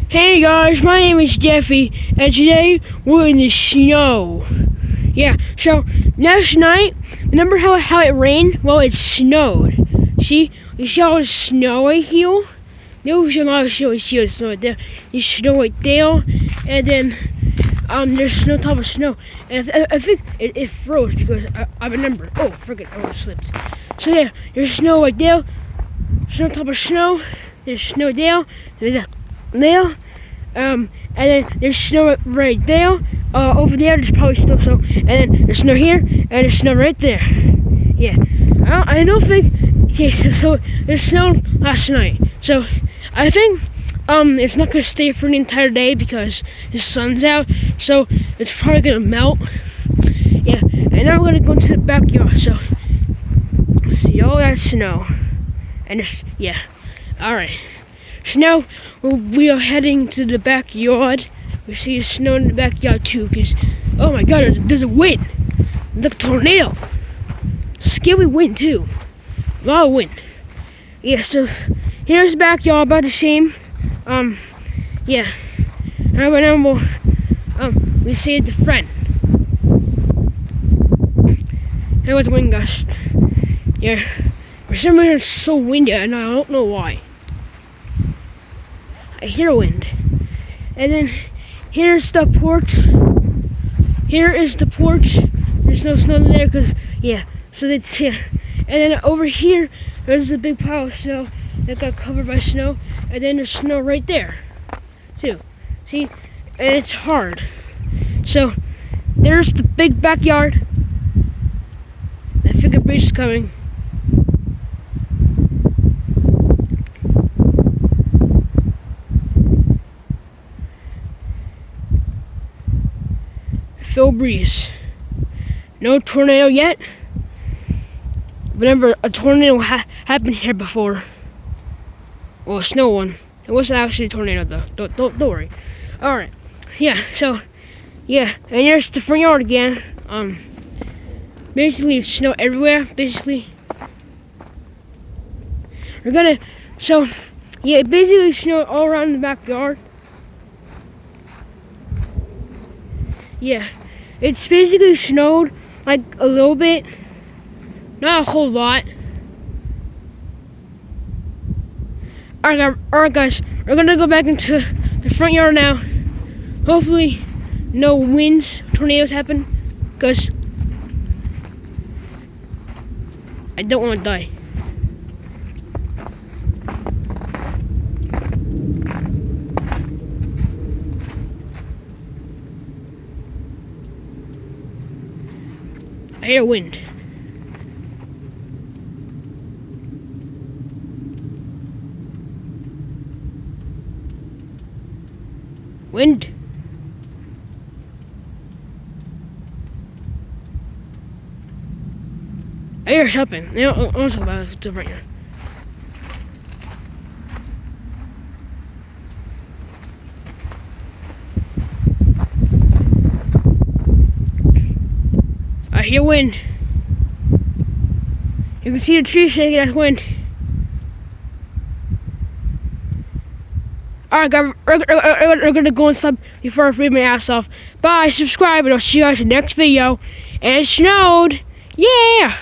Hey guys, my name is Jeffy, and today we're in the snow. Yeah, so last night, remember how it rained? Well, it snowed. See, you see all the snow right here? There was a lot of snow. You see the snow right there. There's snow right there, and then there's no top of snow. And I think it froze because I remember. Oh, friggin', I almost slipped. So yeah, there's snow right there. Snow top of snow. There's snow there. There, and then there's snow right there. Over there, there's probably still snow, and then there's snow here, and there's snow right there. Yeah, I don't think. Okay, so there's snow last night. So I think it's not gonna stay for the entire day because the sun's out. So it's probably gonna melt. Yeah, and now we're gonna go into the backyard. So see all that snow, and it's yeah. All right. So now we are heading to the backyard. We see snow in the backyard too, because oh my god, there's a wind, like a tornado, scary wind too, a lot of wind. Yeah, so here's the backyard, about the same. Yeah. And right now we saved the front. There was wind gust. Yeah, for some reason it's so windy, and I don't know why. I hear wind. And then here's the porch. Here is the porch. There's no snow there because, yeah, so that's here. And then over here, there's a big pile of snow that got covered by snow. And then there's snow right there, too. See? And it's hard. So there's the big backyard. I think a bridge is coming. Phil breeze. No tornado yet. Remember, a tornado happened here before. Well, a snow one. It wasn't actually a tornado though. Don't worry. All right. Yeah. So, yeah. And here's the front yard again. Basically, it's snow everywhere. Basically, we're gonna. So, yeah, it basically snowed all around the backyard. Yeah. It's basically snowed like a little bit, not a whole lot. Alright guys, we're gonna go back into the front yard now. Hopefully no winds, tornadoes happen, because I don't want to die. I hear wind. Wind. I hear something. I don't know about it right now. I hear wind. You can see the trees shaking as wind. Alright guys, we're gonna go inside before I freeze my ass off. Bye, subscribe, and I'll see you guys in the next video. And it snowed! Yeah!